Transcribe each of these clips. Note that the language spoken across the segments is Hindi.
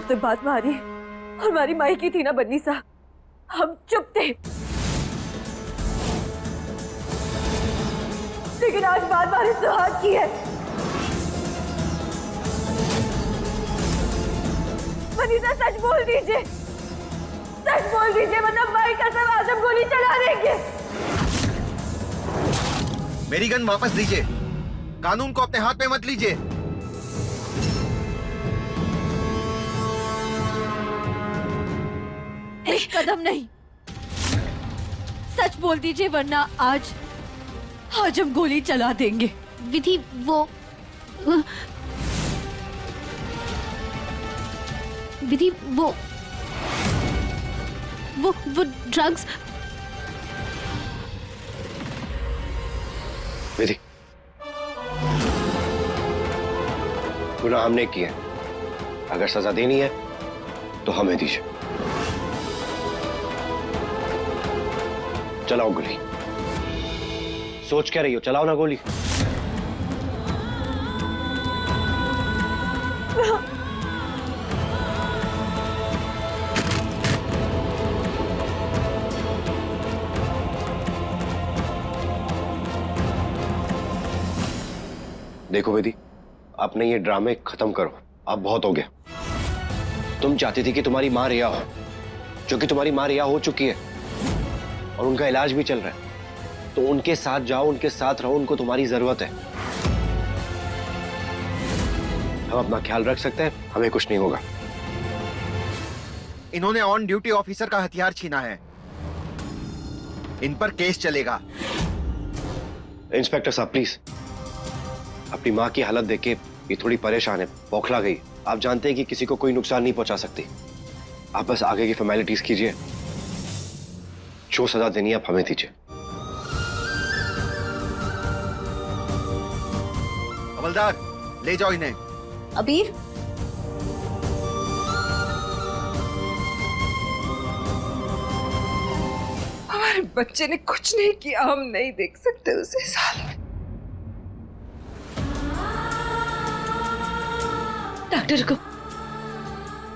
उसने बात मारी और हमारी माई की थी ना बन्नी सा, हम चुप थे। लेकिन आज बात मारी सुहाग की है। बन्नी सा सच बोल दीजिए, सच बोल दीजिए, मतलब माई कसम आज हम गोली चला देंगे। मेरी गन वापस लीजिए, कानून को अपने हाथ में मत लीजिए। एक कदम नहीं, सच बोल दीजिए वरना आज हम गोली चला देंगे। विधि विधि वो ड्रग्स। विधि, गुनाह हमने किया, अगर सजा देनी है तो हमें दीजिए। चलाओ गोली। सोच क्या रही हो, चलाओ ना गोली। देखो विधि, आपने ये ड्रामे खत्म करो, अब बहुत हो गया। तुम चाहती थी कि तुम्हारी मां रिहा हो, जो कि तुम्हारी मां रिहा हो चुकी है और उनका इलाज भी चल रहा है, तो उनके साथ जाओ, उनके साथ रहो, उनको तुम्हारी जरूरत है। हम अपना ख्याल रख सकते हैं, हमें कुछ नहीं होगा। इन्होंने ऑन ड्यूटी ऑफिसर का हथियार छीना है, इन पर केस चलेगा। इंस्पेक्टर साहब प्लीज, अपनी मां की हालत देख के ये थोड़ी परेशान है, बौखला गई। आप जानते हैं कि किसी को कोई नुकसान नहीं पहुंचा सकती। आप बस आगे की फॉर्मेलिटीज कीजिए, जो सजा देनी है आप हमें दीजिए। हवलदार, ले जाओ इन्हें। अबीर, हमारे बच्चे ने कुछ नहीं किया, हम नहीं देख सकते उसे साल में। डॉक्टर को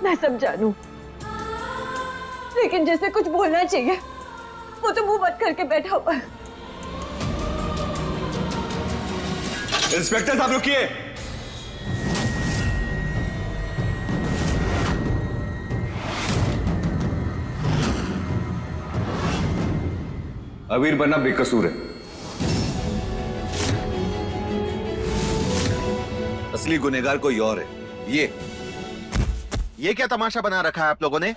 मैं सब जानू, लेकिन जैसे कुछ बोलना चाहिए वो तो मुंह बंद करके बैठा हुआ है। इंस्पेक्टर साहब रुकिए। अबीर बनना बेकसूर है, असली गुनहगार कोई और है। ये क्या तमाशा बना रखा है आप लोगों ने?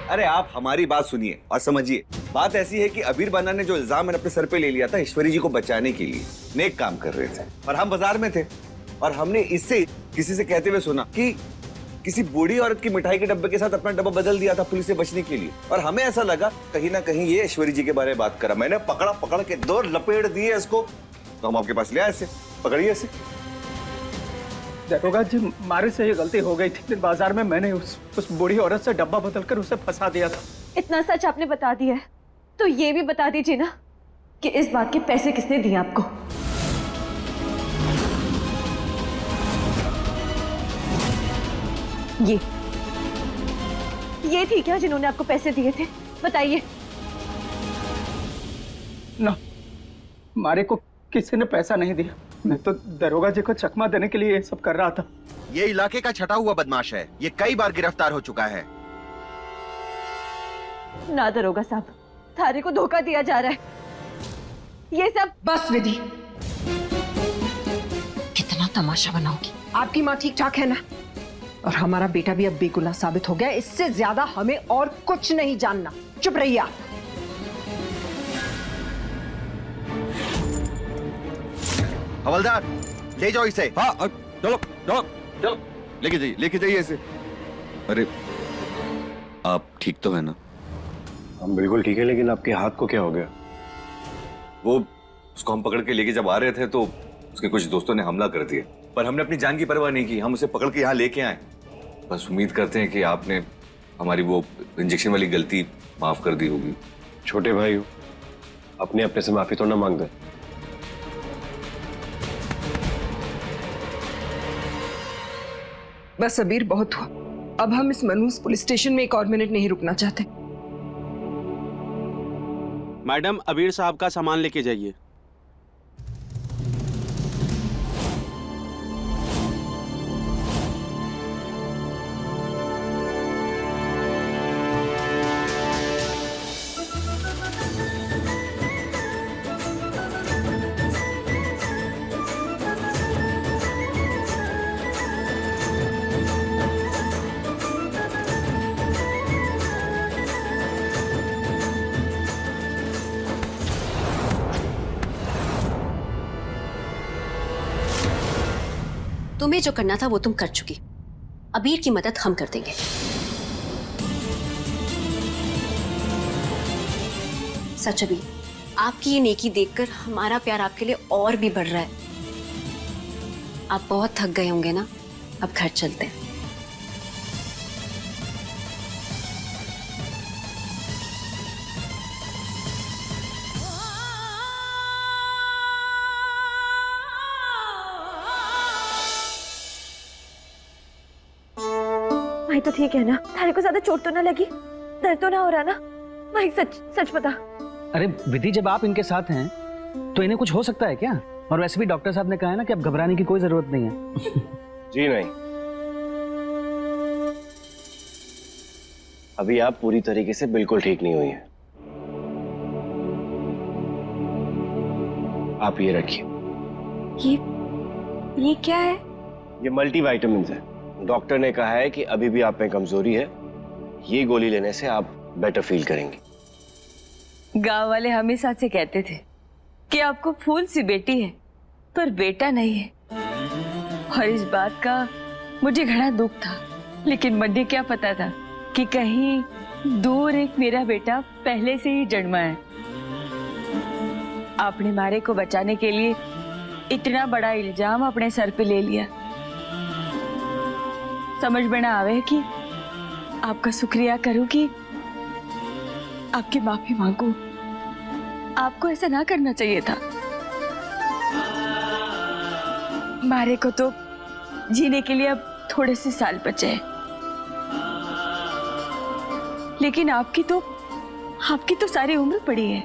अरे आप हमारी बात सुनिए और समझिए। बात ऐसी है कि अबीर बन्ना ने जो इल्जाम मैंने अपने सर पे ले लिया था ईश्वरी जी को बचाने के लिए, नेक काम कर रहे थे और हम बाजार में थे और हमने इससे किसी से कहते हुए सुना कि किसी बूढ़ी औरत की मिठाई के डब्बे के साथ अपना डब्बा बदल दिया था पुलिस से बचने के लिए, और हमें ऐसा लगा कहीं ना कहीं ये ईश्वरी जी के बारे में बात करा। मैंने पकड़ के 2 लपेट दिए इसको, तो हम आपके पास ले आए इसे। पकड़िए इसे। दरोगा जी, मारे से ये गलती हो गई थी। बाजार में मैंने उस बूढ़ी औरत से डब्बा बदलकर उसे फंसा दिया था। इतना सच आपने बता दिया है तो ये भी बता दीजिए ना कि इस बात के पैसे किसने दिए आपको? ये थी क्या जिन्होंने आपको पैसे दिए थे? बताइए ना, मारे को किसी ने पैसा नहीं दिया। मैं तो दरोगा जी को चकमा देने के लिए ये सब कर रहा था। ये इलाके का छटा हुआ बदमाश है, ये कई बार गिरफ्तार हो चुका है। ना दरोगा साहब, थारे को धोखा दिया जा रहा है। ये सब बस विधि, कितना तमाशा बनाओगी? आपकी माँ ठीक ठाक है ना? और हमारा बेटा भी अब बेगुनाह साबित हो गया। इससे ज्यादा हमें और कुछ नहीं जानना। चुप रहिए आप। हवलदार, ले जाओ इसे। हाँ चलो चलो चलो, लेके जाइए इसे। अरे आप ठीक तो है ना? हम बिल्कुल ठीक है, लेकिन आपके हाथ को क्या हो गया? वो उसको हम पकड़ के लेके जब आ रहे थे तो उसके कुछ दोस्तों ने हमला कर दिया, पर हमने अपनी जान की परवाह नहीं की। हम उसे पकड़ के यहाँ लेके आए। बस उम्मीद करते हैं कि आपने हमारी वो इंजेक्शन वाली गलती माफ कर दी होगी। छोटे भाई हो, अपने अपने से माफी तो ना मांग दे। बस अबीर, बहुत हुआ। अब हम इस मनहूस पुलिस स्टेशन में एक और मिनट नहीं रुकना चाहते। मैडम, अबीर साहब का सामान लेके जाइए। तुम्हें जो करना था वो तुम कर चुकी। अबीर की मदद हम कर देंगे। सच अबीर, आपकी ये नेकी देखकर हमारा प्यार आपके लिए और भी बढ़ रहा है। आप बहुत थक गए होंगे ना, अब घर चलते हैं। भाई तो ठीक है ना? थारे को ज्यादा चोट तो ना लगी? दर्द तो ना हो रहा ना? भाई सच सच बता। अरे विधि, जब आप इनके साथ हैं तो इन्हें कुछ हो सकता है क्या? और वैसे भी डॉक्टर साहब ने कहा है ना कि अब घबराने की कोई जरूरत नहीं है। जी नहीं, अभी आप पूरी तरीके से बिल्कुल ठीक नहीं हुई हैं। आप ये रखिए। ये क्या है? ये मल्टीविटामिन है। डॉक्टर ने कहा है कि अभी भी आप में कमजोरी है, ये गोली लेने से आप बेटर फील करेंगे। गांव वाले हमेशा से कहते थे कि आपको फूल सी बेटी है पर बेटा नहीं है, और इस बात का मुझे घना दुख था। लेकिन मुझे क्या पता था कि कहीं दूर एक मेरा बेटा पहले से ही जन्मा है। आपने मारे को बचाने के लिए इतना बड़ा इल्जाम अपने सर पे ले लिया। समझ में ना आवे कि आपका शुक्रिया करूं कि आपकी माफी मांगू। आपको ऐसा ना करना चाहिए था। मारे को तो जीने के लिए अब थोड़े से साल बचे हैं, लेकिन आपकी तो सारी उम्र पड़ी है।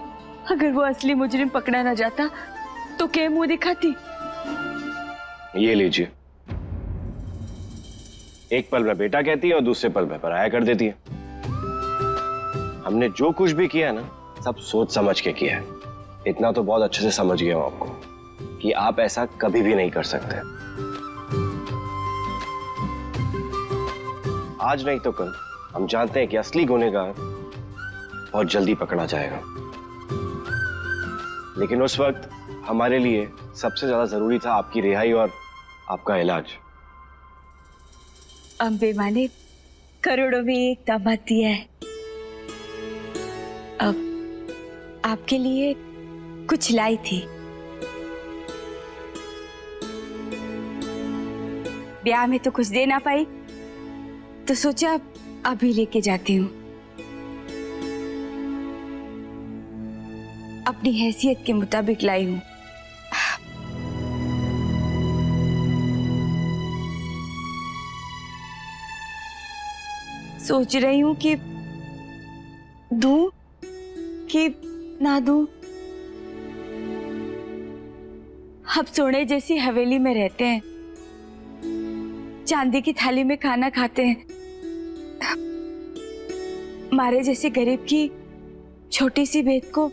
अगर वो असली मुजरिम पकड़ा ना जाता तो क्या मुंह दिखाती? ये लीजिए, एक पल में बेटा कहती है और दूसरे पल में पराया कर देती है। हमने जो कुछ भी किया है ना, सब सोच समझ के किया है। इतना तो बहुत अच्छे से समझ गया हूं आपको कि आप ऐसा कभी भी नहीं कर सकते। आज नहीं तो कल हम जानते हैं कि असली गुनहगार बहुत जल्दी पकड़ा जाएगा, लेकिन उस वक्त हमारे लिए सबसे ज्यादा जरूरी था आपकी रिहाई और आपका इलाज। अम्बे माँ ने करोड़ों में एक दामाद दिया है। अब आपके लिए कुछ लाई थी। ब्याह में तो कुछ दे ना पाई तो सोचा अभी लेके जाती हूँ। अपनी हैसियत के मुताबिक लाई हूँ। सोच रही हूँ कि दूं कि ना दूं। हम सोने जैसी हवेली में रहते हैं, चांदी की थाली में खाना खाते हैं। मारे जैसे गरीब की छोटी सी भेंट को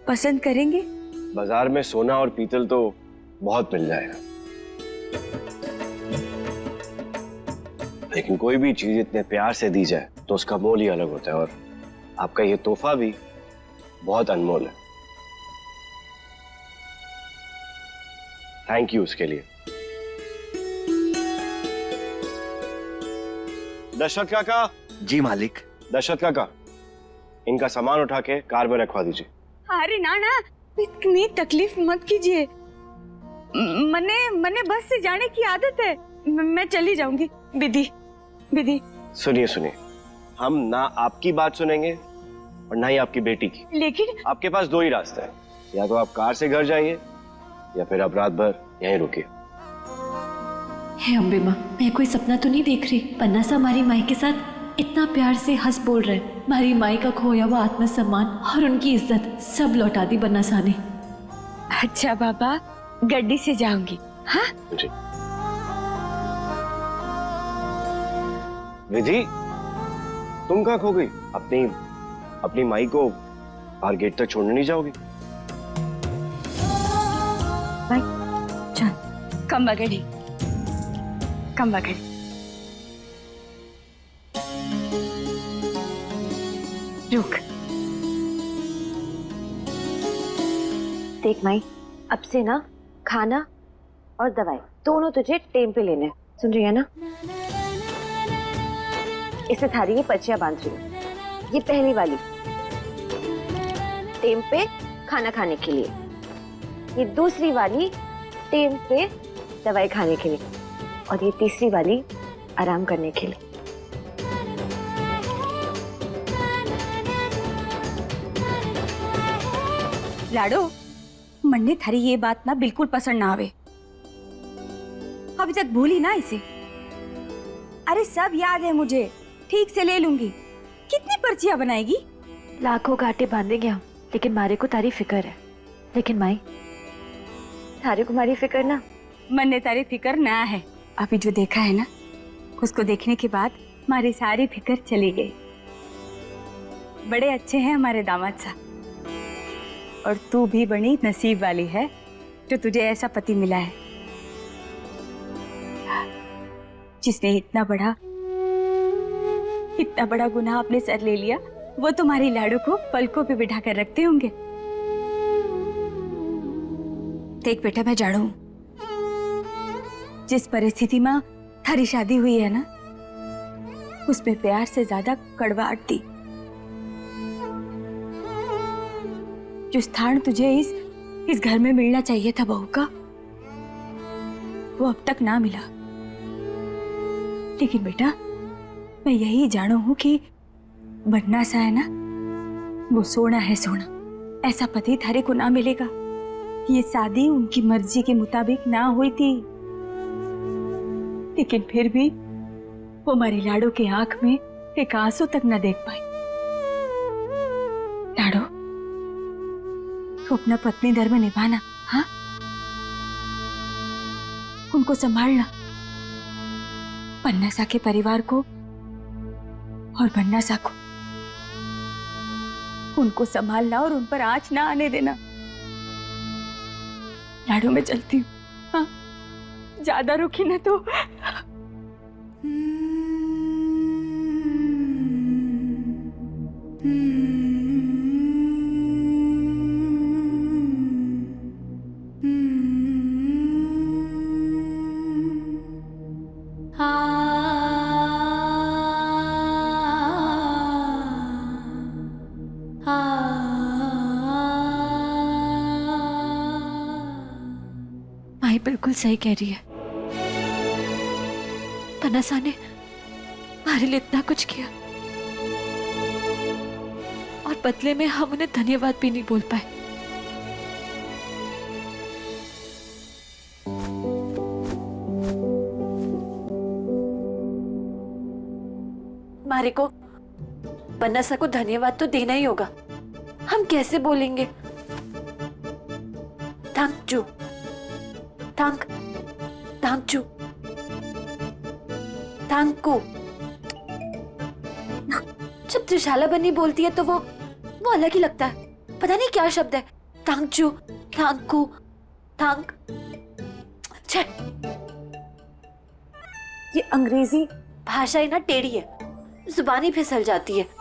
पसंद करेंगे? बाजार में सोना और पीतल तो बहुत मिल जाएगा, लेकिन कोई भी चीज इतने प्यार से दी जाए तो उसका मोल ही अलग होता है, और आपका ये तोहफा भी बहुत अनमोल है। थैंक यू उसके लिए। दशरथ काका। जी मालिक। दशरथ काका, इनका सामान उठा के कार में रखवा दीजिए। अरे ना ना, इतनी तकलीफ मत कीजिए। मने बस से जाने की आदत है, मैं चली जाऊंगी। विधि विधि सुनिए सुनिए, हम ना आपकी बात सुनेंगे और ना ही आपकी बेटी की। लेकिन आपके पास दो ही रास्ते हैं, या तो आप कार से घर जाइए या फिर आप रात भर यहीं रुकिए। हे अम्बे माँ, मैं कोई सपना तो नहीं देख रही। पन्ना सा हमारी माई के साथ इतना प्यार से हंस बोल रहे। हमारी माई का खोया हुआ आत्मसम्मान और उनकी इज्जत सब लौटा दी बन्ना सा ने। अच्छा बाबा, गड्डी से जाऊंगी। हाँ जी। विधि, तुम कहाँ खो गई? अपनी माई को बाहर गेट तक छोड़ने नहीं जाओगी? भाई चल, कम बगड़ी कम बगड़ी। रुक। देख माई, अब से ना खाना और दवाई दोनों तुझे टाइम पे लेने हैं। सुन रही है ना? इसे थारी ये पर्चियां बांध रही हूँ। ये पहली वाली टाइम पे खाना खाने के लिए, ये दूसरी वाली टाइम पे दवाई खाने के लिए, और ये तीसरी वाली आराम करने के लिए। लाडो, मन्ने थारी ये बात ना बिल्कुल पसंद ना आवे। अभी तक भूली ना इसे। अरे सब याद है मुझे, ठीक से ले लूंगी। कितनी पर्चियां बनाएगी? लाखों घाटे बांधेंगे हम, लेकिन मारे को तारी फिक्र है। लेकिन माई, थारे को हमारी फिक्र ना। मन्ने तारी फिक्र ना है। अभी जो देखा है ना, उसको देखने के बाद हमारी सारी फिक्र चली गई। बड़े अच्छे हैं हमारे दामाद साहब, और तू भी बड़ी नसीब वाली है जो तुझे ऐसा पति मिला है जिसने इतना बड़ा गुनाह अपने सर ले लिया। वो तुम्हारी लाडो को पलकों पे बिठा कर रखते होंगे। देख बेटा, मैं जानू हूं जिस परिस्थिति में थारी शादी हुई है ना, उसमें प्यार से ज्यादा कड़वाहट थी। जो स्थान तुझे इस घर में मिलना चाहिए था बहू का, वो अब तक ना मिला। लेकिन बेटा, मैं यही जानू हूं कि बनना सा है ना, वो सोना है सोना। ऐसा पति थारे को ना मिलेगा। ये शादी उनकी मर्जी के मुताबिक ना हुई थी, लेकिन फिर भी वो हमारी लाडो के आंख में एक आंसू तक न देख पाई। लाडो, तो अपना पत्नी धर्म निभाना, हाँ? उनको संभालना, पन्नासा के परिवार को और बन्नासा को, उनको संभालना और उन पर आंच ना आने देना। लाडो, मैं चलती हूँ। हाँ, ज्यादा रुकी ना तो। माई बिल्कुल सही कह रही है। पन्नासा ने हमारे लिए इतना कुछ किया, और बदले में हम उन्हें धन्यवाद भी नहीं बोल पाए। हमारे को पन्नासा को धन्यवाद तो देना ही होगा। हम कैसे बोलेंगे? Thank you, thank you, thank you. जब त्रिशाला बनी बोलती है तो वो अलग ही लगता है। पता नहीं क्या शब्द है। Thank you, thank you, thank. छे, ये अंग्रेजी भाषा ही ना टेढ़ी है, जुबान ही फिसल जाती है।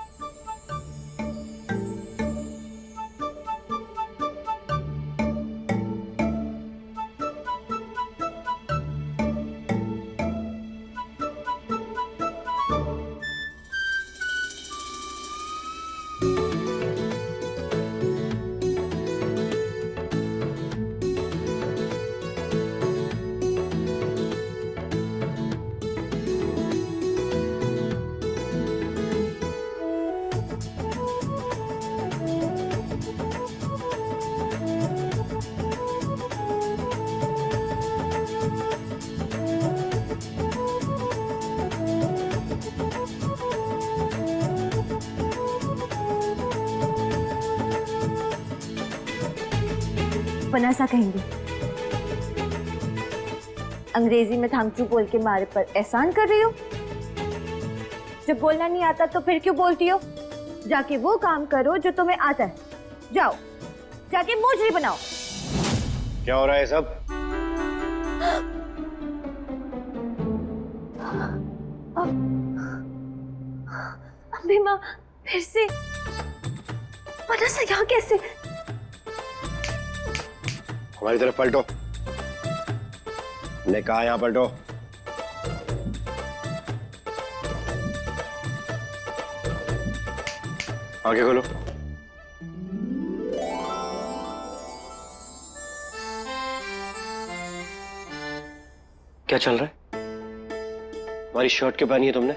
पनासा कहेंगे। अंग्रेजी में थैंक यू बोल के मारे पर एहसान कर रही हो। जब बोलना नहीं आता तो फिर क्यों बोलती हो? जाके वो काम करो जो तुम्हें आता है। जाओ जाके मोजरी बनाओ। क्या हो रहा है सब? अम्मी माँ फिर से पनासा यहाँ कैसे? हमारी तरफ पलटो। ने कहा यहाँ पलटो। आगे खोलो। क्या चल रहा है? हमारी शर्ट क्यों पहनी है तुमने?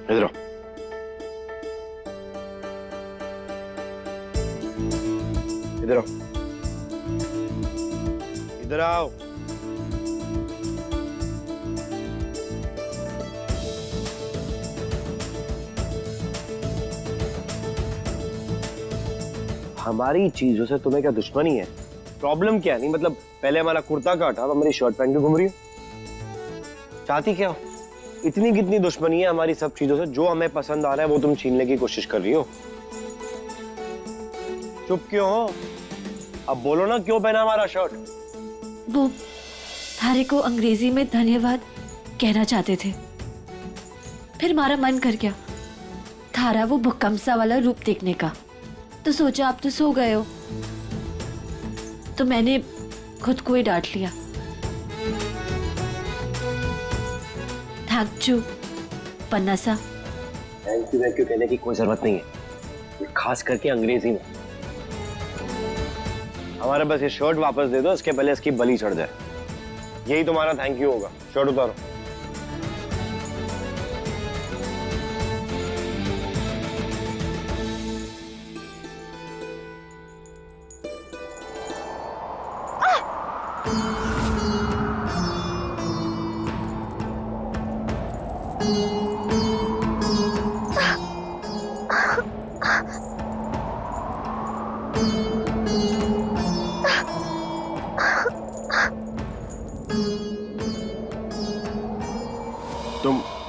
इधर आओ। इधर आओ। इधर आओ। हमारी चीजों से तुम्हें क्या दुश्मनी है? प्रॉब्लम क्या? नहीं मतलब पहले हमारा कुर्ता काटा तो मेरी शर्ट पहन के घूम रही हो। चाहती क्या हो? इतनी कितनी दुश्मनी है हमारी सब चीजों से? जो हमें पसंद आ रहा है वो तुम छीनने की कोशिश कर रही हो। चुप क्यों हो? अब बोलो ना, क्यों पहना हमारा शर्ट? वो थारे को अंग्रेजी में धन्यवाद कहना चाहते थे, फिर हमारा मन कर गया थारा वो भूकंपसा वाला रूप देखने का, तो सोचा आप तो सो गए हो तो मैंने खुद को ही डांट लिया। थैंक यू पन्नासा। थैंक यू कहने की कोई जरूरत नहीं है, खास करके अंग्रेजी में। हमारा बस ये शर्ट वापस दे दो, इसके पहले इसकी बलि चढ़ जाए। यही तुम्हारा थैंक यू होगा। शर्ट उतारो।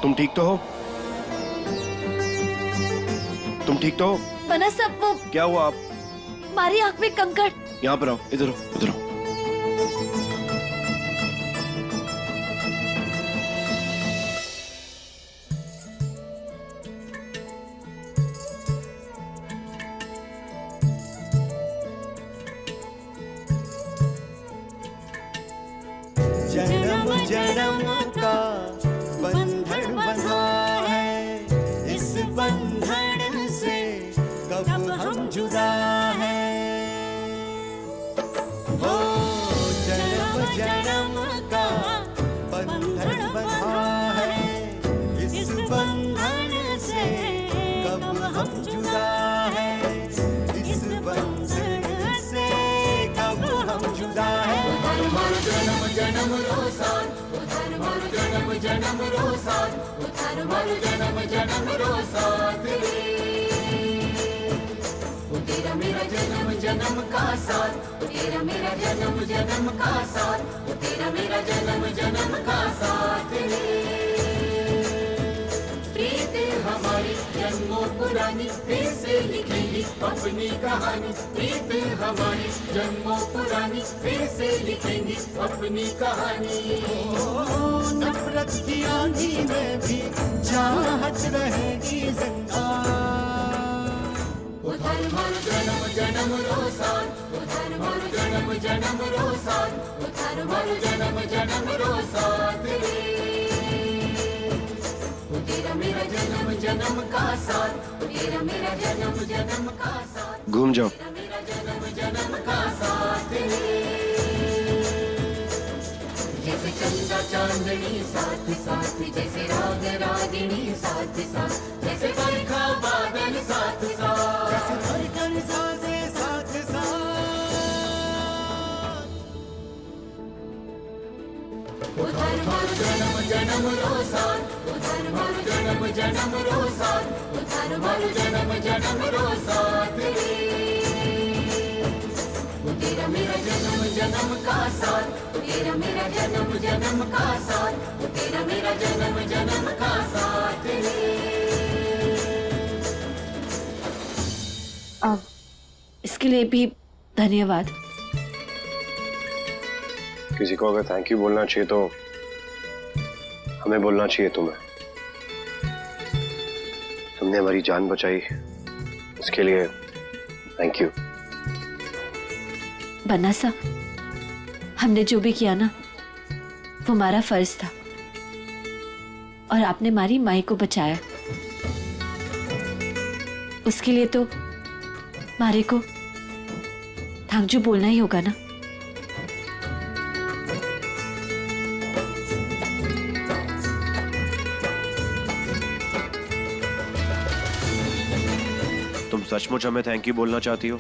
तुम ठीक तो हो? तुम ठीक तो हो? बना सब वो क्या हुआ? आप हमारी आंख में कंकड़। यहाँ पर आओ, इधर आओ, इधर आओ। जन्म जन्म का बंधन बंधा है, इस बंधन से कब हम जुदा है। ओ जन्म जन्म का बंधन बंधा है, इस बंधन से कब हम जुदा है। इस बंधन से कब हम जुदा है। जन्म जन्म रोसान, जन्म जन्म रोसान, जन्म जन्म रोसान तेरा मेरा जन्म जन्म का साथ, तेरा मेरा जन्म जन्म का साथ, तेरा मेरा जन्म जन्म का साथ प्रीत हमारी जन्मों पुरानी, फिर से लिखेंगी अपनी कहानी। प्रीत हमारी जन्मों पुरानी, फिर से लिखेंगी अपनी कहानी। नफरत की आंधी में भी चाहत रहेगी जिंदा। उधर मर जन्म जन्म रोसान, उधर मर जन्म जन्म रोसान, उधर मर जन्म जन्म रोसान तेरा मेरा जन्म जन्म का साथ, तेरा मेरा जन्म जन्म का साथ। घूम जाओ। तेरा मेरा जन्म जन्म का साथ जैसे चंदा चांदनी साथ साथ, जैसे राग रागिनी साथ साथ, जैसे बरखा बादल साथ साथ, जैसे धड़कन सांसें साथ साथ। उधर मर जन्म जन्म रोसान, उधर मर जन्म जन्म रोसान, उधर मर जन्म जन्म रोसान जन्म का साथ, तेरा मेरा जन्म जन्म का साथ, तेरा मेरा जन्म जन्म का साथ है। इसके लिए भी धन्यवाद। किसी को अगर थैंक यू बोलना चाहिए तो हमें बोलना चाहिए तुम्हें। तुमने हमारी जान बचाई, इसके लिए थैंक यू। बनासा, हमने जो भी किया ना वो हमारा फर्ज था और आपने हमारी माई को बचाया। उसके लिए तो मारे को थैंक यू बोलना ही होगा ना। तुम सचमुच हमें थैंक यू बोलना चाहती हो?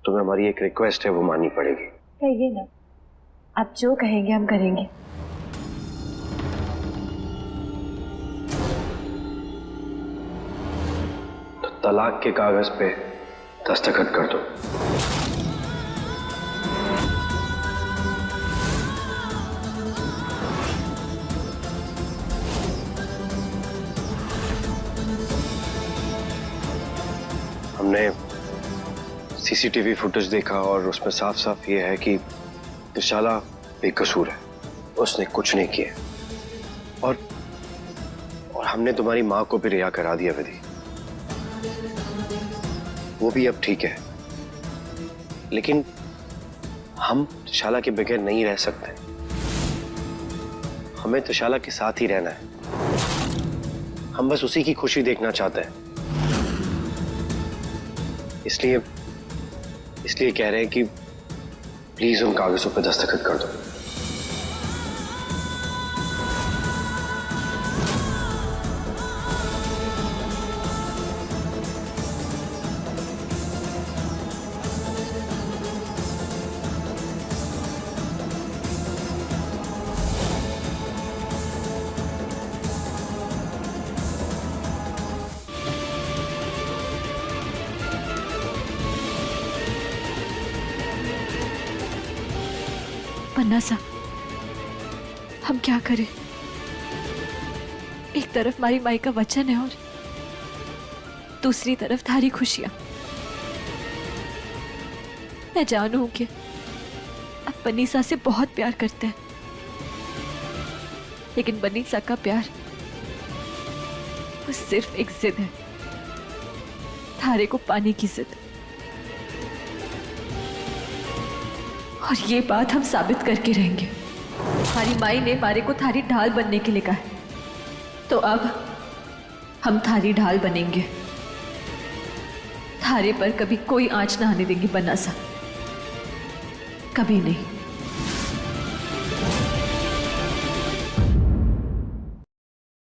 तुम्हें हमारी एक रिक्वेस्ट है, वो माननी पड़ेगी। कहिए ना, आप जो कहेंगे हम करेंगे। तो तलाक के कागज पे दस्तखत कर दो। हमने सीसीटीवी फुटेज देखा और उसमें साफ साफ ये है कि त्रिशाला बेकसूर है, उसने कुछ नहीं किया। और हमने तुम्हारी माँ को भी रिहा करा दिया विधि, वो भी अब ठीक है। लेकिन हम त्रिशाला के बगैर नहीं रह सकते, हमें त्रिशाला के साथ ही रहना है। हम बस उसी की खुशी देखना चाहते हैं। इसलिए कह रहे हैं कि प्लीज उन कागजों पर दस्तखत कर दो। पन्ना सा, हम क्या करें? एक तरफ हमारी माई का वचन है और दूसरी तरफ थारी खुशियां। मैं जानू कि आप बनीसा से बहुत प्यार करते हैं, लेकिन बनीसा का प्यार वो सिर्फ एक जिद है, थारे को पाने की जिद। और ये बात हम साबित करके रहेंगे। हमारी माई ने हमारे को थारी ढाल बनने के लिए कहा है, तो अब हम थारी ढाल बनेंगे। थारे पर कभी कोई आंच ना आने देंगे बनासा, कभी नहीं।